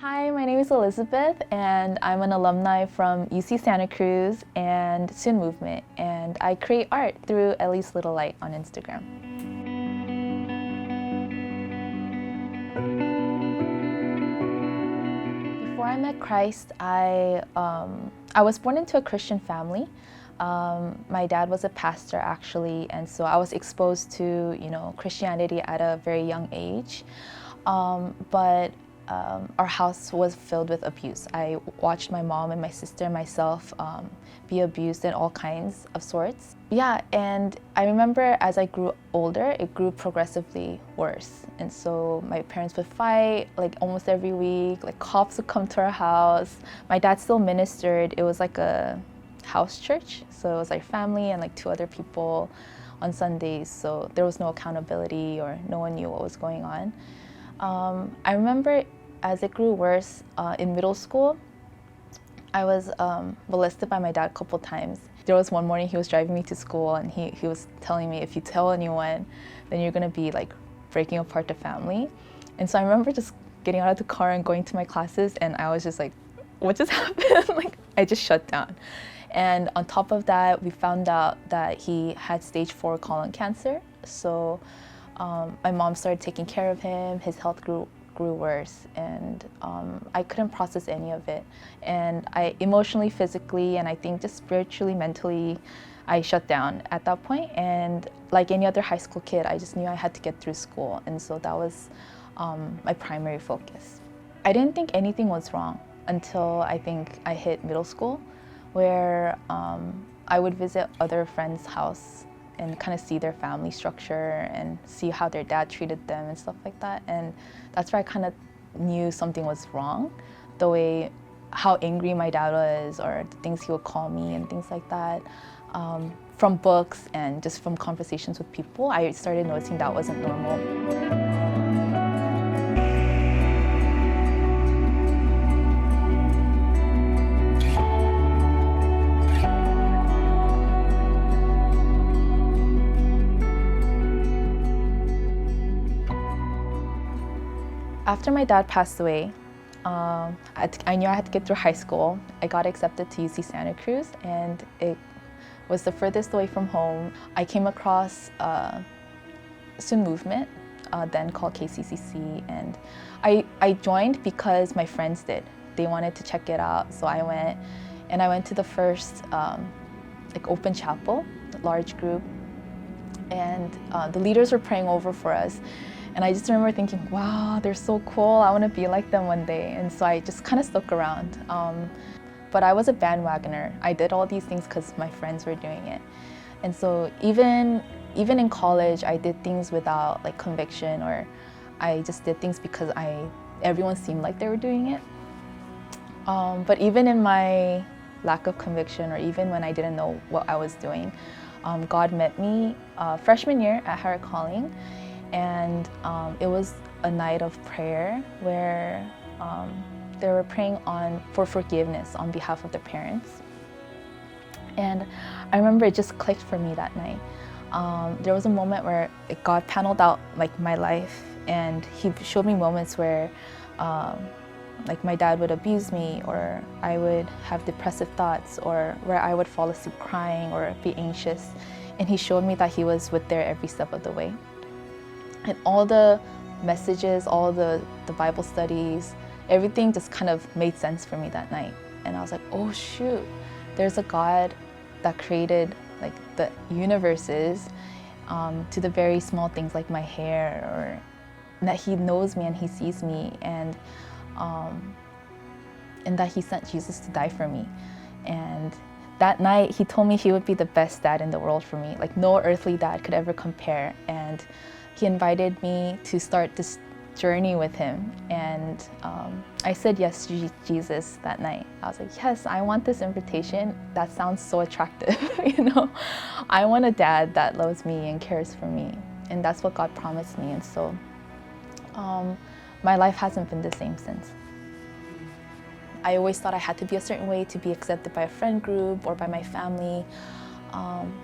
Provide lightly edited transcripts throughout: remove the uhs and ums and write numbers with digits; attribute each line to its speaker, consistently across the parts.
Speaker 1: Hi, my name is Elizabeth, and I'm an alumni from UC Santa Cruz and Student Movement, and I create art through Ellie's Little Light on Instagram. Before I met Christ, I was born into a Christian family. My dad was a pastor actually, and so I was exposed to Christianity at a very young age. But our house was filled with abuse. I watched my mom and my sister and myself be abused in all kinds of sorts. Yeah, and I remember as I grew older, it grew progressively worse. And so my parents would fight like almost every week, like cops would come to our house. My dad still ministered. It was like a house church. So it was like family and like two other people on Sundays. So there was no accountability or no one knew what was going on. I remember as it grew worse in middle school, I was molested by my dad a couple times. There was one morning he was driving me to school and he was telling me, if you tell anyone, then you're gonna be like breaking apart the family. And so I remember just getting out of the car and going to my classes, and I was just like, what just happened? Like, I just shut down. And on top of that, we found out that he had stage 4 colon cancer. So my mom started taking care of him. His health grew worse, and I couldn't process any of it. And I emotionally, physically, and I think just spiritually, mentally, I shut down at that point. And like any other high school kid, I just knew I had to get through school. And so that was my primary focus. I didn't think anything was wrong until I think I hit middle school, where I would visit other friends' house and kind of see their family structure and see how their dad treated them and stuff like that. And that's where I kind of knew something was wrong. The way, how angry my dad was, or the things he would call me and things like that. From books and just from conversations with people, I started noticing that wasn't normal. After my dad passed away, I knew I had to get through high school. I got accepted to UC Santa Cruz, and it was the furthest away from home. I came across Student Movement, then called KCCC, and I joined because my friends did. They wanted to check it out, so I went, and I went to the first like open chapel, large group, and the leaders were praying over for us. And I just remember thinking, wow, they're so cool. I want to be like them one day. And so I just kind of stuck around. But I was a bandwagoner. I did all these things because my friends were doing it. And so even in college, I did things without like conviction, or I just did things because everyone seemed like they were doing it. But even in my lack of conviction, or even when I didn't know what I was doing, God met me freshman year at Higher Calling. And it was a night of prayer where they were praying for forgiveness on behalf of their parents. And I remember it just clicked for me that night. There was a moment where God paneled out like my life, and He showed me moments where like my dad would abuse me, or I would have depressive thoughts, or where I would fall asleep crying or be anxious. And He showed me that He was there every step of the way. And all the messages, all the Bible studies, everything just kind of made sense for me that night. And I was like, oh shoot, there's a God that created like the universes to the very small things like my hair, or that He knows me and He sees me, and that He sent Jesus to die for me. And that night He told me He would be the best dad in the world for me. Like no earthly dad could ever compare. And He invited me to start this journey with Him, and I said yes to Jesus that night. I was like, yes, I want this invitation. That sounds so attractive, I want a dad that loves me and cares for me, and that's what God promised me. And so my life hasn't been the same since. I always thought I had to be a certain way to be accepted by a friend group or by my family.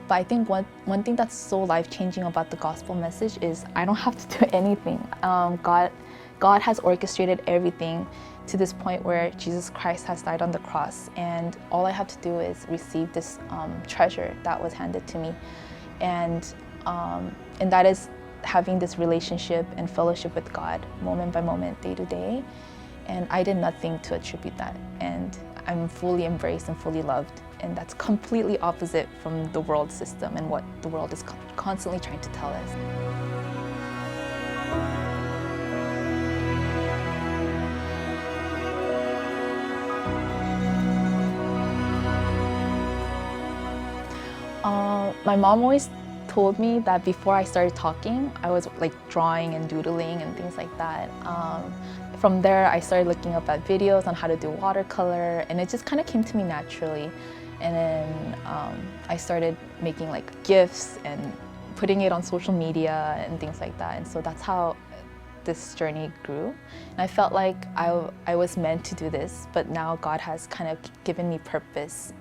Speaker 1: But I think one thing that's so life-changing about the gospel message is I don't have to do anything. God has orchestrated everything to this point where Jesus Christ has died on the cross, and all I have to do is receive this treasure that was handed to me, and that is having this relationship and fellowship with God moment by moment, day to day. And I did nothing to attribute that, and I'm fully embraced and fully loved, and that's completely opposite from the world system and what the world is constantly trying to tell us. My mom always told me that before I started talking, I was like drawing and doodling and things like that. From there, I started looking up at videos on how to do watercolor, and it just kind of came to me naturally. And then I started making like GIFs and putting it on social media and things like that. And so that's how this journey grew. And I felt like I was meant to do this, but now God has kind of given me purpose.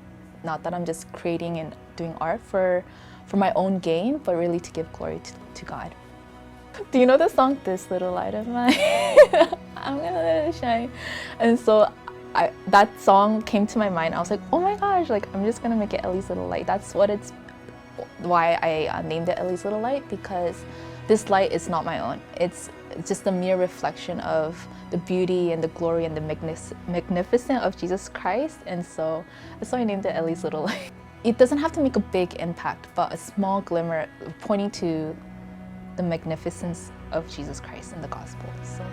Speaker 1: Not that I'm just creating and doing art for my own gain, but really to give glory to God. Do you know the song, This Little Light of Mine? I'm gonna let it shine. And so that song came to my mind. I was like, oh my gosh, like I'm just gonna make it Ellie's Little Light. That's why I named it Ellie's Little Light, because this light is not my own. It's just a mere reflection of the beauty and the glory and the magnificence of Jesus Christ. And so that's why I named it Ellie's Little Light. It doesn't have to make a big impact, but a small glimmer pointing to the magnificence of Jesus Christ in the gospel. So.